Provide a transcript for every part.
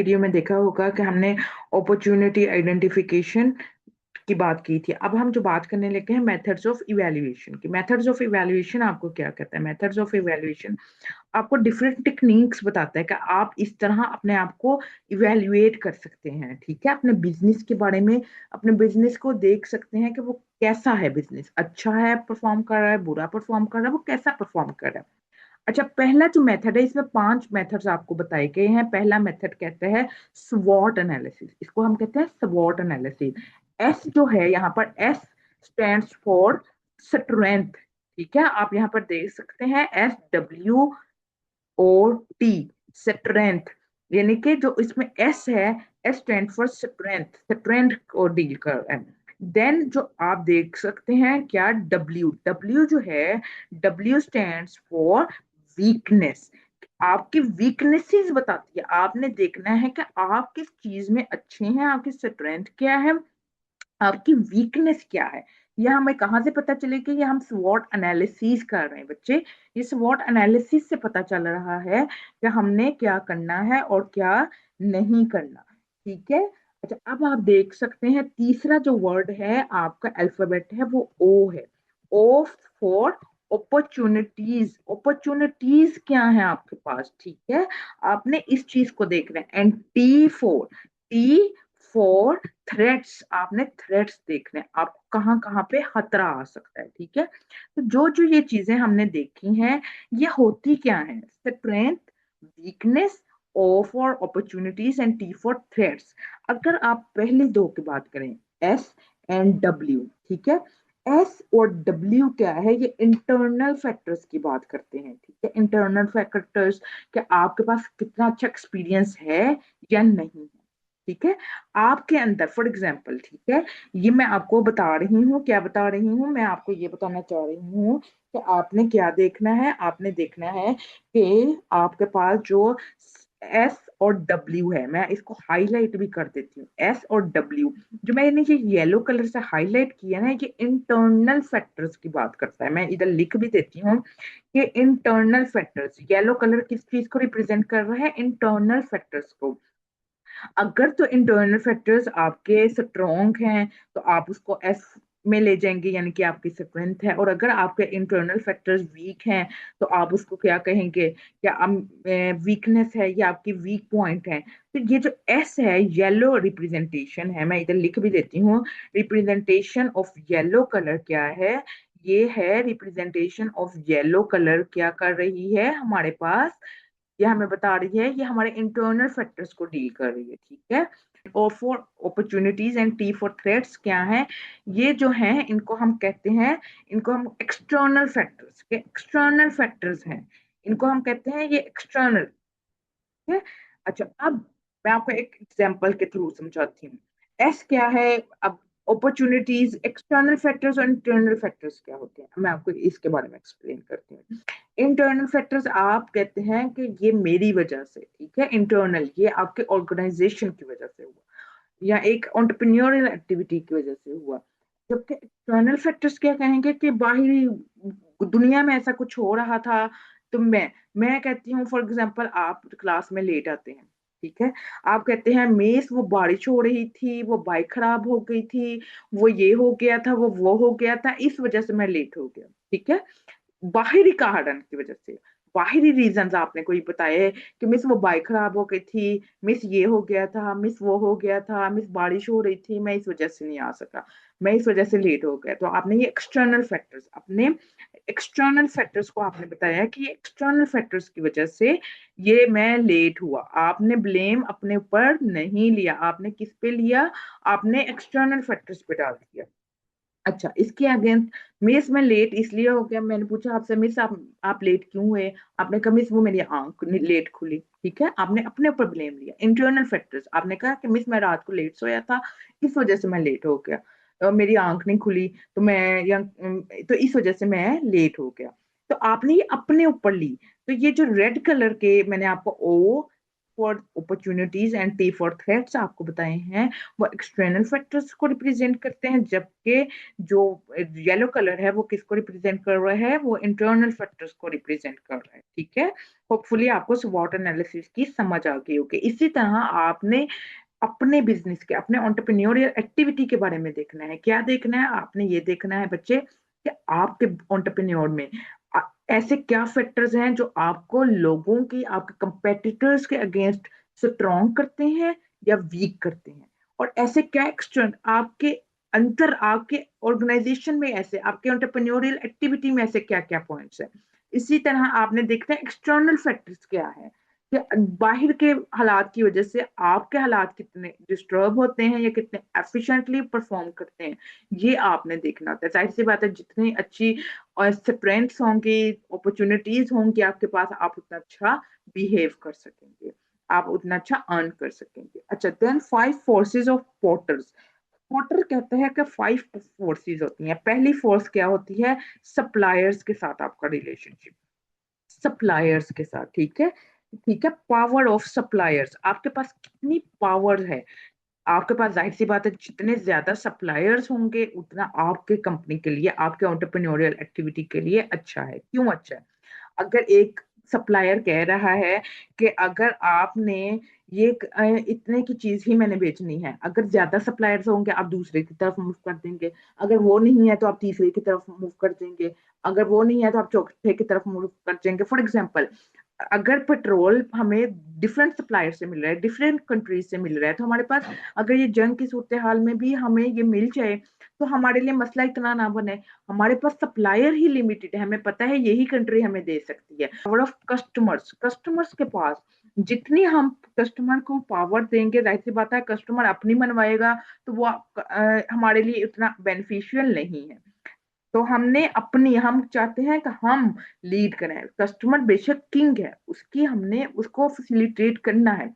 Video में देखा होगा कि हमने अपॉर्चुनिटी आइडेंटिफिकेशन की बात की थी। अब हम जो बात करने लगे हैं मेथड्स ऑफ इवैल्यूएशन की। मेथड्स ऑफ इवैल्यूएशन आपको क्या कहता है? मेथड्स ऑफ इवैल्यूएशन आपको डिफरेंट टेक्निक्स बताता है कि आप इस तरह अपने आप को इवैल्यूएट कर सकते हैं। ठीक है, अपने बिजनेस के बारे में, अपने बिजनेस को देख सकते हैं कि वो कैसा है, बिजनेस अच्छा है, परफॉर्म कर रहा है, बुरा परफॉर्म कर रहा है, वो कैसा परफॉर्म कर रहा है। अच्छा, पहला जो मेथड है, इसमें 5 मेथड्स आपको बताए गए हैं। पहला मेथड कहते हैं स्वॉट एनालिसिस, इसको हम कहते हैं स्वॉट एनालिसिस। एस जो है यहाँ पर, एस स्टैंड्स फॉर स्ट्रेंथ। ठीक है, आप यहाँ पर देख सकते हैं SWOT, स्ट्रेंथ। यानी कि जो इसमें एस है, S stand for strength, strength को डील कर रहा है। देन जो आप देख सकते हैं क्या, डब्ल्यू, डब्ल्यू जो है, डब्ल्यू स्टैंड्स फॉर वीकनेस। आपकी वीकनेसेस बताती है, आपने देखना है कि आप किस चीज में अच्छे हैं, आपकी स्ट्रेंथ क्या है, आपकी वीकनेस क्या है। यह हमें कहाँ से पता चले कि ये हम स्वॉट एनालिसिस कर रहे हैं बच्चे। ये स्वॉट एनालिसिस से पता चल रहा है कि हमने क्या करना है और क्या नहीं करना। ठीक है। अच्छा, अब आप देख सकते हैं तीसरा जो वर्ड है आपका अल्फाबेट है, वो ओ है। ओ फॉर अपॉर्चुनिटीज। अपॉर्चुनिटीज क्या है आपके पास? ठीक है, आपने इस चीज को देखना है। एंड टी फॉर थ्रेट्स, आपने थ्रेट्स देखने, आपको कहाँ कहाँ पे खतरा आ सकता है। ठीक है, तो जो जो ये चीजें हमने देखी हैं, ये होती क्या है? Strength, weakness, O for opportunities and T for threats. अगर आप पहले दो की बात करें, एस एंड डब्ल्यू, ठीक है, एस और डब्ल्यू क्या है? ये इंटरनल फैक्टर्स की बात करते हैं। ठीक है, इंटरनल फैक्टर्स, कि आपके पास कितना अच्छा एक्सपीरियंस है या नहीं है। ठीक है, आपके अंदर फॉर एग्जाम्पल, ठीक है, ये मैं आपको बता रही हूँ, क्या बता रही हूँ, मैं आपको ये बताना चाह रही हूँ कि आपने क्या देखना है। आपने देखना है कि आपके पास जो एस और डब्ल्यू है, मैं इसको हाईलाइट भी कर देती हूँ। एस और डब्ल्यू जो मैंने ये येलो कलर से हाईलाइट किया ना, ये इंटरनल फैक्टर्स की बात करता है। मैं इधर लिख भी देती हूँ कि इंटरनल फैक्टर्स, येलो कलर किस चीज को रिप्रेजेंट कर रहा है? इंटरनल फैक्टर्स को। अगर तो इंटरनल फैक्टर्स आपके स्ट्रॉन्ग हैं तो आप उसको एस में ले जाएंगे, यानी कि आपकी स्ट्रेंथ है। और अगर आपके इंटरनल फैक्टर्स वीक हैं तो आप उसको क्या कहेंगे? क्या वीकनेस है, या आपकी वीक पॉइंट है। तो ये जो एस है, येलो रिप्रेजेंटेशन है, मैं इधर लिख भी देती हूँ। रिप्रेजेंटेशन ऑफ येलो कलर क्या है? ये है रिप्रेजेंटेशन ऑफ येलो कलर, क्या कर रही है हमारे पास? ये हमें बता रही है, ये हमारे इंटरनल फैक्टर्स को डील कर रही है। ठीक है, और for opportunities and T for threats क्या है? ये जो है इनको हम कहते हैं, इनको हम एक्सटर्नल फैक्टर्स के, एक्सटर्नल फैक्टर्स हैं, इनको हम कहते हैं ये एक्सटर्नल। है। अच्छा, अब मैं आपको एक एग्जांपल के थ्रू समझाती हूँ। एस क्या है? अब अपॉर्चुनिटीज, एक्सटर्नल फैक्टर्स और इंटरनल फैक्टर्स क्या होते हैं, मैं आपको इसके बारे में एक्सप्लेन करती हूँ। इंटरनल फैक्टर्स आप कहते हैं कि ये मेरी वजह से, ठीक है, इंटरनल ये आपके ऑर्गेनाइजेशन की वजह से हुआ, या एक एंटरप्रेन्योरियल एक्टिविटी की वजह से हुआ। जबकि एक्सटर्नल फैक्टर्स क्या कहेंगे कि बाहरी दुनिया में ऐसा कुछ हो रहा था। तो मैं कहती हूँ, फॉर एग्जांपल आप क्लास में लेट आते हैं, ठीक है, आप कहते हैं मिस वो बारिश हो रही थी, वो बाइक खराब हो गई थी, वो ये हो गया था, वो हो गया था, इस वजह से मैं लेट हो गया। ठीक है, बाहरी कारण की वजह से, बाहरी रीजंस आपने कोई बताए कि मिस वो बाइक खराब हो गई थी, मिस ये हो गया था, मिस वो हो गया था, मिस बारिश हो रही थी, मैं इस वजह से नहीं आ सका, मैं इस वजह से लेट हो गया। तो आपने ये एक्सटर्नल फैक्टर्स, अपने एक्सटर्नल फैक्टर्स को आपने बताया कि एक्सटर्नल फैक्टर्स की वजह से ये मैं लेट हुआ। आपने ब्लेम अपने ऊपर नहीं लिया, आपने किस पे लिया? आपने एक्सटर्नल फैक्टर्स पे डाल दिया। अच्छा, इसके अगेंस्ट, मिस मैं लेट इसलिए हो गया, मैंने पूछा आपसे, मिस आप लेट क्यों हुए? आपने कहा मिस वो मेरी आंख लेट खुली। ठीक है, आपने अपने ऊपर ब्लेम लिया। इंटरनल फैक्टर्स, आपने कहा कि मिस मैं रात को लेट सोया था, इस वजह से मैं लेट हो गया, मेरी आंख नहीं खुली, तो मैं या तो इस वजह से मैं लेट हो गया। तो आपने ये अपने ऊपर ली। तो ये जो रेड कलर के मैंने आपको O for opportunities and T for threats आपको बताए हैं, वो एक्सटर्नल फैक्टर्स को रिप्रेजेंट करते हैं, जबकि जो येलो कलर है वो किसको रिप्रेजेंट कर रहा है, वो इंटरनल फैक्टर्स को रिप्रेजेंट कर रहा है। ठीक है, होपफुली आपको स्वॉट एनालिसिस की समझ आ गई होगी। इसी तरह आपने अपने बिजनेस के, अपने एंटरप्रेन्योरियल एक्टिविटी के बारे में देखना है। क्या देखना है? आपने ये देखना है बच्चे कि आपके एंटरप्रेन्योर में आ- ऐसे क्या फैक्टर्स हैं जो आपको लोगों की, आपके कंपेटिटर्स के अगेंस्ट स्ट्रॉन्ग करते हैं या वीक करते हैं, और ऐसे क्या एक्सटर्न आपके अंतर, आपके ऑर्गेनाइजेशन में, ऐसे आपके एंटरप्रेन्योरियल एक्टिविटी में ऐसे क्या क्या पॉइंट्स हैं। इसी तरह आपने देखना है एक्सटर्नल फैक्टर्स क्या है, कि बाहर के हालात की वजह से आपके हालात कितने डिस्टर्ब होते हैं या कितने एफिशिएंटली परफॉर्म करते हैं, ये आपने देखना होता है। जाहिर सी बात है, जितनी अच्छी और स्ट्रेंथ्स होंगी, अपॉर्चुनिटीज होंगी आपके पास, आप उतना अच्छा बिहेव कर सकेंगे, आप उतना अच्छा अर्न कर सकेंगे। अच्छा, then 5 forces of Porter's. Porter कहते हैं कि 5 फोर्सेस होती हैं। पहली फोर्स क्या होती है? सप्लायर्स के साथ आपका रिलेशनशिप, सप्लायर्स के साथ। ठीक है, ठीक है, पावर ऑफ सप्लायर्स, आपके पास कितनी पावर है। आपके पास जाहिर सी बात है, जितने ज्यादा सप्लायर्स होंगे उतना आपके कंपनी के लिए, आपके एंटरप्रेन्योरियल एक्टिविटी के लिए अच्छा है। क्यों अच्छा है? अगर एक सप्लायर कह रहा है कि अगर आपने ये इतने की चीज ही मैंने बेचनी है, अगर ज्यादा सप्लायर्स होंगे आप दूसरे की तरफ मूव कर देंगे, अगर वो नहीं है तो आप तीसरे की तरफ मूव कर देंगे, अगर वो नहीं है तो आप चौथे की तरफ मूव कर देंगे। फॉर एग्जाम्पल, अगर पेट्रोल हमें डिफरेंट सप्लायर से मिल रहा है, डिफरेंट कंट्रीज से मिल रहा है, तो हमारे पास अगर ये जंग की सूरत हाल में भी हमें ये मिल जाए तो हमारे लिए मसला इतना ना बने। हमारे पास सप्लायर ही लिमिटेड है, हमें पता है यही कंट्री हमें दे सकती है। पावर ऑफ कस्टमर्स, कस्टमर्स के पास जितनी हम कस्टमर को पावर देंगे, जाहिर सी बात है कस्टमर अपनी मनवाएगा, तो वो हमारे लिए उतना बेनिफिशियल नहीं है। तो हमने अपनी, हम चाहते हैं कि हम लीड करें, कस्टमर बेशक किंग है, उसकी हमने उसको फैसिलिटेट करना है।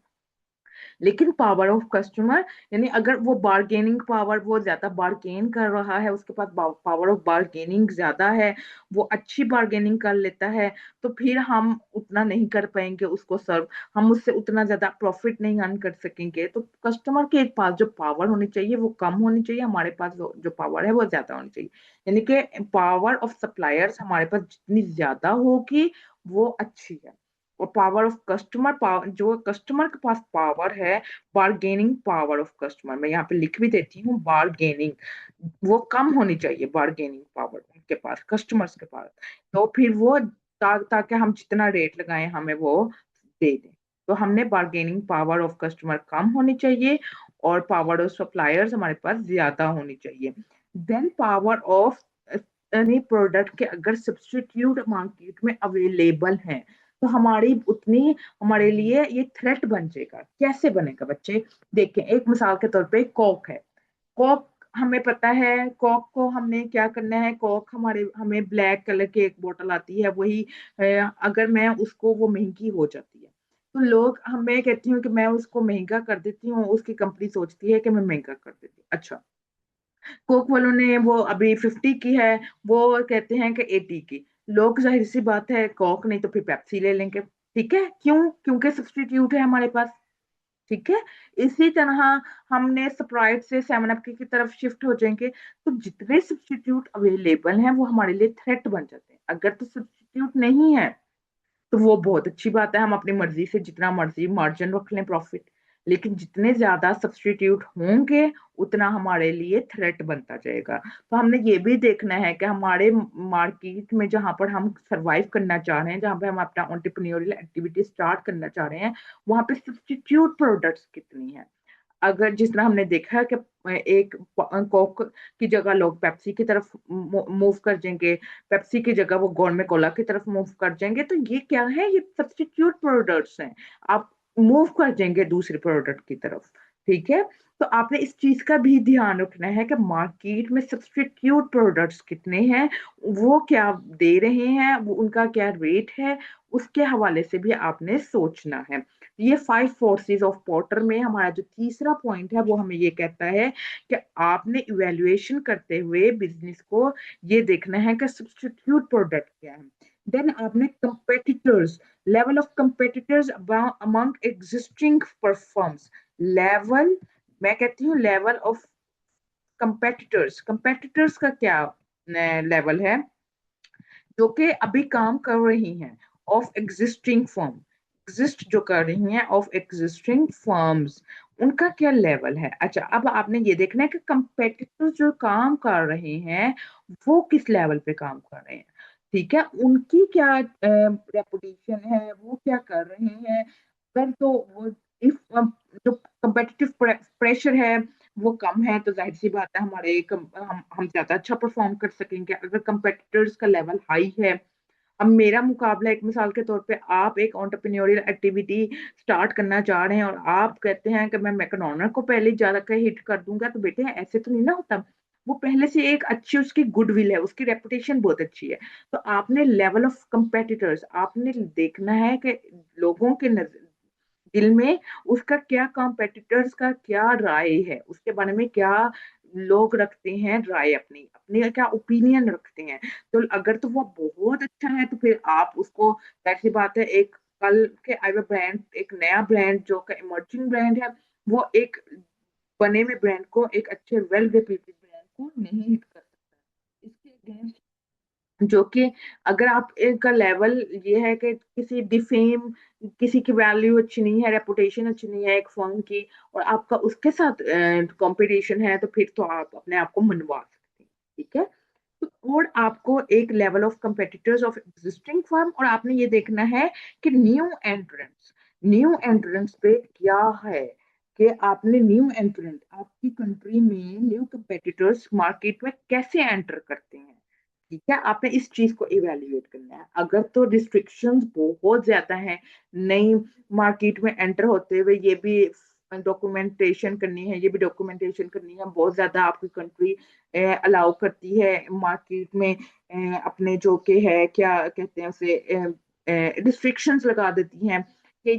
लेकिन पावर ऑफ कस्टमर, यानी अगर वो बार्गेनिंग पावर, वो ज्यादा बार्गेन कर रहा है, उसके पास पावर ऑफ बार्गेनिंग ज्यादा है, वो अच्छी बार्गेनिंग कर लेता है, तो फिर हम उतना नहीं कर पाएंगे उसको सर्व, हम उससे उतना ज्यादा प्रॉफिट नहीं अर्न कर सकेंगे। तो कस्टमर के पास जो पावर होनी चाहिए वो कम होनी चाहिए, हमारे पास जो पावर है वो ज्यादा होनी चाहिए। यानी कि पावर ऑफ सप्लायर्स हमारे पास जितनी ज्यादा होगी वो अच्छी है। और पावर ऑफ कस्टमर, पावर जो कस्टमर के पास पावर है, बार्गेनिंग पावर ऑफ कस्टमर, मैं यहाँ पे लिख भी देती हूँ, बार्गेनिंग वो कम होनी चाहिए, बार्गेनिंग पावर उनके पास, कस्टमर्स के पास। तो फिर वो ताकि हम जितना रेट लगाएं हमें वो दे दें। तो हमने बार्गेनिंग पावर ऑफ कस्टमर कम होनी चाहिए और पावर ऑफ सप्लायर्स हमारे पास ज्यादा होनी चाहिए। Then power of any product के अगर सब्स्टिट्यूट मार्केट में अवेलेबल हैं तो हमारी उतनी, हमारे लिए ये थ्रेट बन जाएगा। कैसे बनेगा बच्चे? देखें, एक मिसाल के तौर पे कोक है। कोक, हमें पता है कोक को हमने क्या करना है, कोक हमारे, हमें ब्लैक कलर की एक बोतल आती है, वही अगर मैं उसको, वो महंगी हो जाती है तो लोग, हम, मैं कहती हूँ कि मैं उसको महंगा कर देती हूँ, उसकी कंपनी सोचती है कि मैं महंगा कर देती हूँ। अच्छा, कोक वालों ने वो अभी 50 की है, वो कहते हैं कि 80 की। लोग, जाहिर सी बात है, कोक नहीं तो फिर पेप्सी ले लेंगे। ठीक है, क्यों? क्योंकि सब्स्टिट्यूट है हमारे पास। ठीक है, इसी तरह हमने स्प्राइट से 7 अप की तरफ शिफ्ट हो जाएंगे। तो जितने सब्स्टिट्यूट अवेलेबल हैं वो हमारे लिए थ्रेट बन जाते हैं। अगर तो सब्स्टिट्यूट नहीं है तो वो बहुत अच्छी बात है, हम अपनी मर्जी से जितना मर्जी मार्जिन रख लें प्रॉफिट। लेकिन जितने ज्यादा सब्स्टिट्यूट होंगे उतना हमारे लिए थ्रेट बनता जाएगा। तो हमने ये भी देखना है कि हमारे मार्केट में जहां पर हम सरवाइव करना चाह रहे हैं, जहां पर हम अपना एंटरप्रेन्योरियल एक्टिविटी स्टार्ट करना चाह रहे हैं, वहां पे सब्स्टिट्यूट प्रोडक्ट्स कितनी है। अगर जिस तरह हमने देखा है कि एक कोक की जगह लोग पेप्सी की तरफ मूव कर जाएंगे, पेप्सी की जगह वो गोरमे कोला की तरफ मूव कर जाएंगे, तो ये क्या है? ये सब्स्टिट्यूट प्रोडक्ट्स हैं। आप मूव कर जाएंगे दूसरे प्रोडक्ट की तरफ। ठीक है, तो आपने इस चीज का भी ध्यान रखना है कि मार्केट में सब्स्टिट्यूट प्रोडक्ट्स कितने हैं, वो क्या दे रहे हैं, वो उनका क्या रेट है, उसके हवाले से भी आपने सोचना है। ये 5 फोर्सेस ऑफ पोर्टर में हमारा जो तीसरा पॉइंट है वो हमें ये कहता है कि आपने इवेल्युएशन करते हुए बिजनेस को ये देखना है कि सब्स्टिट्यूट प्रोडक्ट क्या है। देन आपने competitors, level of competitors among existing performs, level, मैं कहती हूँ लेवल ऑफ कंपेटिटर्स, कंपेटिटर्स का क्या लेवल है, जो कि अभी काम कर रही हैं, ऑफ एग्जिस्टिंग फर्म, एग्जिस्ट जो कर रही हैं ऑफ एग्जिस्टिंग फर्म्स, उनका क्या लेवल है। अच्छा, अब आपने ये देखना है कि कंपेटिटर्स जो काम कर रहे हैं वो किस लेवल पे काम कर रहे हैं, ठीक है, उनकी क्या रेपुटेशन है, वो क्या कर रहे हैं। अगर तो वो इफ जो कंपेटिटिव प्रेशर है वो कम है तो जाहिर सी बात है हम ज्यादा अच्छा परफॉर्म कर सकेंगे। अगर कंपेटिटर्स का लेवल हाई है, अब मेरा मुकाबला एक मिसाल के तौर पे, आप एक एंटरप्रेन्योरियल एक्टिविटी स्टार्ट करना चाह रहे हैं और आप कहते हैं कि मैं मैकडोनल्ड को पहले ज्यादा का हिट कर दूंगा, तो बेटे ऐसे तो नहीं ना होता। वो पहले से एक अच्छी उसकी गुडविल है, उसकी रेपुटेशन बहुत अच्छी है। तो आपने लेवल ऑफ कंपेटिटर्स आपने देखना है कि लोगों के दिल में उसका क्या, कॉम्पिटिटर्स का क्या राय है, उसके बारे में क्या लोग रखते हैं राय, अपनी अपनी क्या ओपिनियन रखते हैं। तो अगर तो वो बहुत अच्छा है तो फिर आप उसको, ऐसी बात है, एक कल के आए हुए ब्रांड, एक नया ब्रांड जो का इमर्जिंग ब्रांड है, वो एक बने हुए ब्रांड को, एक अच्छे वेल रेप्यूटेड ब्रांड को नहीं हिट कर सकता। इसके अगेंस्ट जो कि, अगर आप का लेवल ये है कि किसी डिफेम, किसी की वैल्यू अच्छी नहीं है, रेपुटेशन अच्छी नहीं है एक फर्म की, और आपका उसके साथ कंपटीशन है, तो फिर तो आप अपने आप को मनवा सकते हैं, ठीक है। तो और आपको एक level of competitors of existing firm, और आपने ये देखना है कि न्यू एंट्रेंस पे क्या है, कि आपने न्यू एंट्रेंट आपकी कंट्री में न्यू कंपेटिटर्स मार्केट में कैसे एंटर करते हैं, ठीक है। आपने इस चीज को इवेल्युएट करना है। अगर तो रिस्ट्रिक्शंस बहुत ज्यादा हैं, नई मार्केट में एंटर होते हुए ये भी डॉक्यूमेंटेशन करनी है, ये भी डॉक्यूमेंटेशन करनी है, बहुत ज्यादा आपकी कंट्री अलाउ करती है मार्केट में अपने जो के है क्या कहते हैं उसे, रिस्ट्रिक्शंस लगा देती हैं कि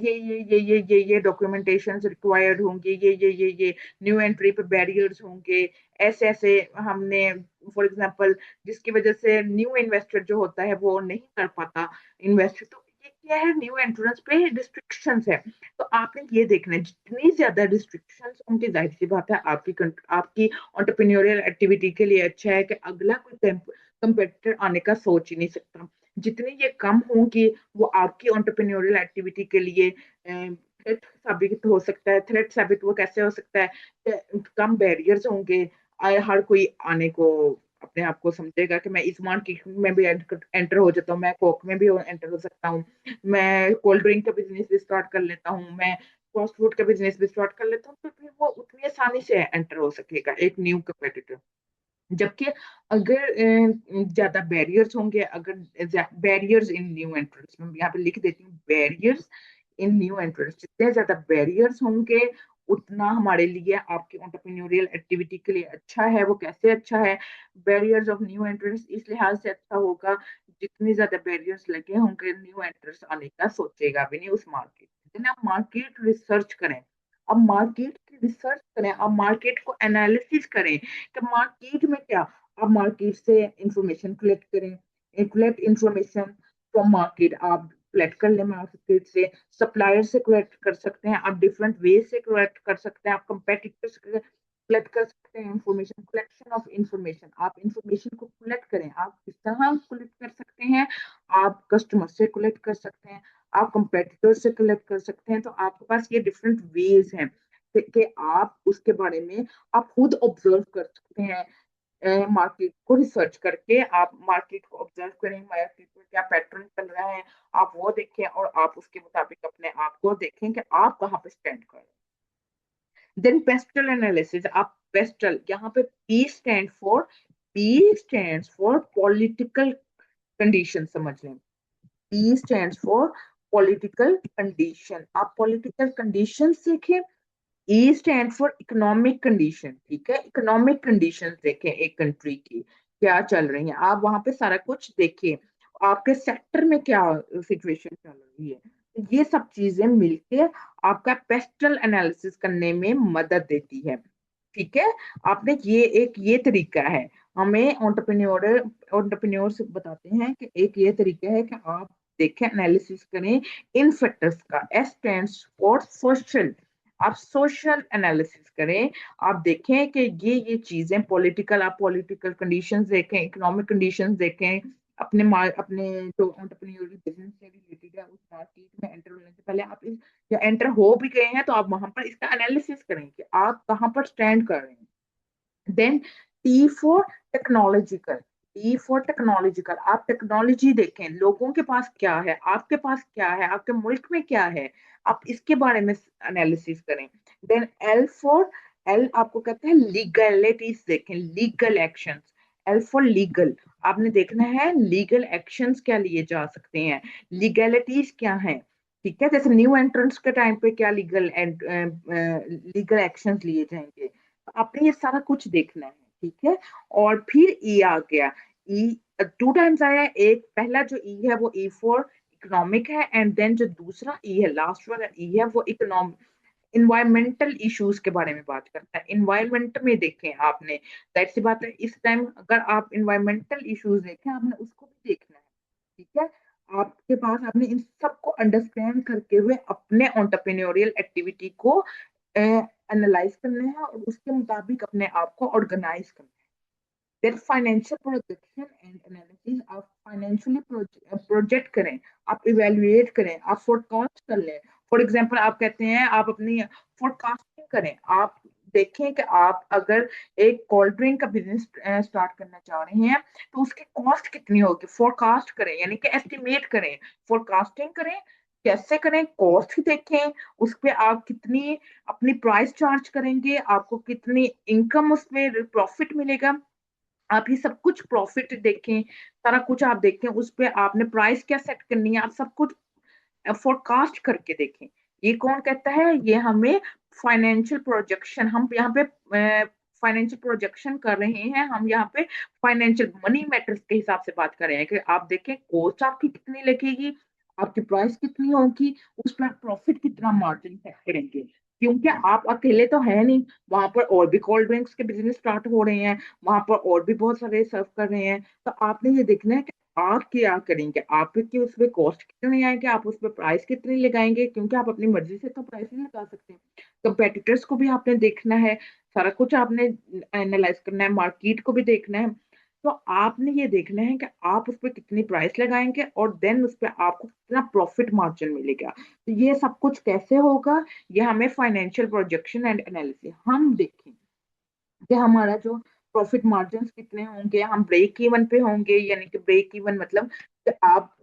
ये डॉक्यूमेंटेशन रिक्वायर्ड होंगे, ये न्यू एंट्री पे बैरियर्स होंगे, ऐसे ऐसे हमने, फॉर एग्जांपल, जिसकी वजह से न्यू इन्वेस्टर जो होता है वो नहीं कर पाता इन्वेस्ट। तो ये क्या है, न्यू एंट्रेंस पे रिस्ट्रिक्शंस है। तो आपने ये देखना है, जितनी ज्यादा रिस्ट्रिक्शंस होंगी, जाहिर सी बात है आपकी एंटरप्रेन्योरियल एक्टिविटी के लिए अच्छा है कि अगला कोई कंपेटिटर आने का सोच ही नहीं सकता। जितनी ये कम होंगी, वो आपकी एंटरप्रेन्योरियल एक्टिविटी के लिए थ्रेट साबित हो सकता है। थ्रेट साबित वो कैसे हो सकता है कि कम बैरियर्स होंगे, हर कोई आने को अपने आप को समझेगा कि मैं इस मार्केट में भी एंटर हो जाता हूँ, मैं कोक में भी एंटर हो सकता हूँ, मैं कोल्ड ड्रिंक का बिजनेस भी स्टार्ट कर लेता हूँ, मैं फास्ट फूड का बिजनेस भी स्टार्ट कर लेता हूँ, तो फिर वो उतनी आसानी से एंटर हो सकेगा एक न्यू कंपेटिटर। जबकि अगर ज्यादा बैरियर्स होंगे, अगर बैरियर्स इन न्यू एंट्रेंस, मैं यहाँ पे लिख देती हूँ, बैरियर्स इन न्यू एंट्रेंस, जितने ज्यादा बैरियर्स होंगे उतना हमारे लिए, आपकी एंटरप्रेन्योरियल एक्टिविटी के लिए अच्छा है। वो कैसे अच्छा है, बैरियर्स ऑफ न्यू एंट्रेंस इस लिहाज से अच्छा होगा, जितने ज्यादा बैरियर्स लगे होंगे न्यू एंट्रेंस आने का सोचेगा भी नहीं उस मार्केट। जितने आप मार्केट रिसर्च करें, अब मार्केट की रिसर्च करें, अब मार्केट को एनालिसिस करें कि मार्केट में क्या, आप मार्केट से इंफॉर्मेशन कलेक्ट करें, कलेक्ट इंफॉर्मेशन फ्रॉम मार्केट, आप कलेक्ट कर लें मार्केट से, सप्लायर से कलेक्ट कर सकते हैं, आप डिफरेंट वे से कलेक्ट कर सकते हैं, आप कंपेटिटर से कलेक्ट कर सकते हैं इंफॉर्मेशन, कलेक्शन ऑफ इंफॉर्मेशन, आप इंफॉर्मेशन को कलेक्ट करें। आप किस तरह कलेक्ट कर सकते हैं, आप कस्टमर से कलेक्ट कर सकते हैं, आप कंपेटिटर से कलेक्ट कर सकते हैं। तो आपके पास ये डिफरेंट वेज हैं कि आप उसके बारे में आप खुद ऑब्जर्व कर सकते हैं। मार्केट को रिसर्च करके आप मार्केट को ऑब्जर्व करें, मार्केट में क्या पैटर्न चल रहा है, आप वो देखें और आप उसके मुताबिक अपने आप को देखें कि आप कहाँ पे स्टैंड कर रहे हैं। देन पेस्टल एनालिसिस, आप पेस्टल, यहाँ पे P stand for political condition, समझ लें, P stand for political condition, आप पॉलिटिकल कंडीशन सीखें। E stand for economic condition, ठीक है, इकोनॉमिक कंडीशन देखें एक कंट्री की क्या चल रही है, आप वहां पे सारा कुछ देखिए, आपके सेक्टर में क्या सिचुएशन चल रही है। तो ये सब चीजें मिलके आपका पेस्टल एनालिसिस करने में मदद देती है, ठीक है। आपने ये एक ये तरीका है। हमें एंटरप्रेन्योर्स बताते हैं कि एक ये तरीका है कि आप देखें, एनालिसिस करें इन फैक्टर्स का। S stands for social. आप सोशल एनालिसिस करें। आप देखें कि ये चीजें पॉलिटिकल, आप पॉलिटिकल कंडीशंस देखें, इकोनॉमिक कंडीशंस देखें, अपने जो एंटरप्रेन्योरियल बिजनेस से रिलेटेड है उस मार्केट में एंटर होने से पहले आप इस या एंटर हो भी गए हैं तो आप वहां पर इसका एनालिसिस करें कि आप कहाँ पर स्टैंड कर रहे हैं। Then T for technological. T for technological, आप टेक्नोलॉजी देखें, लोगों के पास क्या है, आपके पास क्या है, आपके मुल्क में क्या है, आप इसके बारे में एनालिसिस करें। देन एल फॉर, एल आपको कहते हैं लीगलिटीज देखें, legal actions. L for legal, आपने देखना है लीगल एक्शंस क्या लिए जा सकते हैं, लीगलिटीज क्या है। ठीक है, जैसे न्यू एंट्रेंस के टाइम पे क्या लीगल एक्शंस लिए जाएंगे, आपने ये सारा कुछ देखना है। ठीक है, और फिर ई आ गया। ई टू टाइम्स आया, एक पहला जो ई है वो ई फॉर इकोनॉमिक है, एंड देन जो दूसरा ई है, लास्ट वाला ई है, वो इकोनॉमिक इन्वायरमेंटल इश्यूज के बारे में बात करता है। इन्वायरमेंट में देखें आपने, जाहिर सी बात है इस टाइम अगर आप इन्वायरमेंटल इश्यूज देखें, आपने उसको भी देखना है। ठीक है, आपके पास आपने इन सबको अंडरस्टैंड करके हुए अपने एंटरप्रेन्योरियल एक्टिविटी को एनालाइज करना है और उसके मुताबिक अपने आप को ऑर्गेनाइज करना है। Then financial projection and analysis, आप फाइनेंशियली प्रोजेक्ट करें, आप इवेल्युएट करें, आप फोरकास्ट कर लें। फॉर एग्जांपल आप कहते हैं आप अपनी फोरकास्टिंग करें, आप देखें कि आप अगर एक कोल्ड ड्रिंक का बिजनेस स्टार्ट करना चाह रहे हैं तो उसकी कॉस्ट कितनी होगी, फोरकास्ट करें, यानी कि एस्टिमेट करें, फोरकास्टिंग करें। कैसे करें, कॉस्ट देखें, उस पे आप कितनी अपनी प्राइस चार्ज करेंगे, आपको कितनी इनकम उसमें प्रॉफिट मिलेगा, आप ये सब कुछ प्रॉफिट देखें, सारा कुछ आप देखें, उस पे आपने प्राइस क्या सेट करनी है, आप सब कुछ फोरकास्ट करके देखें। ये कौन कहता है, ये हमें फाइनेंशियल प्रोजेक्शन, हम यहाँ पे फाइनेंशियल प्रोजेक्शन कर रहे हैं, हम यहाँ पे फाइनेंशियल मनी मैटर्स के हिसाब से बात कर रहे हैं कि आप देखें कॉस्ट आपकी कितनी लगेगी, आपकी प्राइस कितनी होगी, उस पर प्रॉफिट कितना मार्जिन सेट करेंगे। क्योंकि आप अकेले तो है नहीं, वहां पर और भी कोल्ड ड्रिंक्स के बिजनेस स्टार्ट हो रहे हैं, वहां पर और भी बहुत सारे सर्व कर रहे हैं, तो आपने ये देखना है कि आप क्या करेंगे, आपके उसमें कॉस्ट कितनी आएंगे, आप उस पर प्राइस कितनी लगाएंगे, क्योंकि आप अपनी मर्जी से तो प्राइस नहीं लगा सकते। कंपेटिटर्स को भी आपने देखना है, सारा कुछ आपने एनालाइज करना है, मार्केट को भी देखना है। तो आपने ये देखना है कि आप उस पर कितनी प्राइस लगाएंगे और देन उस पर आपको कितना प्रॉफिट मार्जिन मिलेगा। तो ये सब कुछ कैसे होगा, ये हमें फाइनेंशियल प्रोजेक्शन एंड एनालिसिस हम देखें कि हमारा जो प्रॉफिट मार्जिन कितने होंगे, हम ब्रेक इवन पे होंगे, यानी कि ब्रेक इवन मतलब कि आप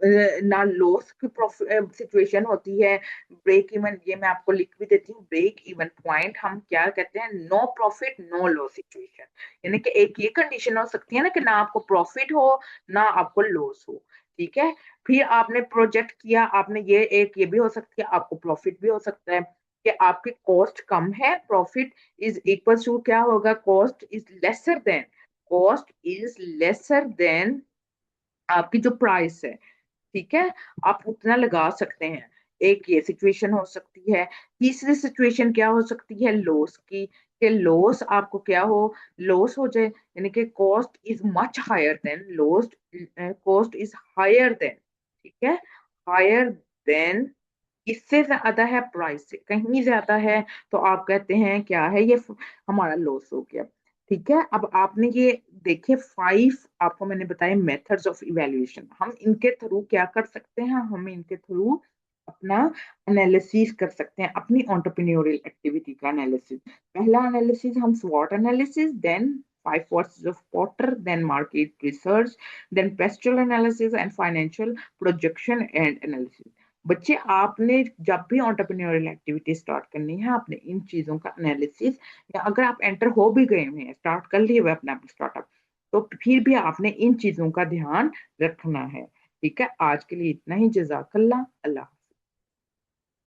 ना लॉस की सिचुएशन होती है। ब्रेक इवन ये मैं आपको लिख भी देती हूँ, ब्रेक इवन पॉइंट हम क्या कहते हैं, no profit no loss situation. यानी कि एक ये कंडीशन हो सकती है ना कि ना आपको प्रॉफिट हो ना आपको लॉस हो। ठीक है, फिर आपने प्रोजेक्ट किया, आपने ये एक ये भी हो सकती है, आपको प्रॉफिट भी हो सकता है कि आपकी कॉस्ट कम है, प्रॉफिट इज इक्वल टू क्या होगा, कॉस्ट इज लेसर देन आपकी जो प्राइस है। ठीक है, आप उतना लगा सकते हैं, एक ये सिचुएशन हो सकती है। तीसरी सिचुएशन क्या हो सकती है, लॉस की, कि लॉस आपको क्या हो, लॉस हो जाए, यानी कि cost is much higher than lost, cost is higher than, ठीक है, हायर देन, इससे ज्यादा है प्राइस से कहीं ज्यादा है, तो आप कहते हैं क्या है ये, हमारा लॉस हो गया। ठीक है, अब आपने ये देखे 5 आपको मैंने बताया मेथड्स ऑफ इवेल्युएशन, हम इनके थ्रू क्या कर सकते हैं, हम इनके थ्रू अपना एनालिसिस कर सकते हैं, अपनी एंटरप्रेन्योरियल एक्टिविटी का एनालिसिस। पहला एनालिसिस हम स्वॉट analysis, then 5 forces of Potter, then market research, then pestle analysis and financial projection and analysis। बच्चे आपने जब भी एंटरप्रेन्योरियल एक्टिविटी स्टार्ट करनी है, आपने इन चीजों का एनालिसिस, या अगर आप एंटर हो भी गए हैं, स्टार्ट कर लिए हुए अपना स्टार्टअप, तो फिर भी आपने इन चीजों का ध्यान रखना है। ठीक है, आज के लिए इतना ही, जजाकल्ला, अल्लाह।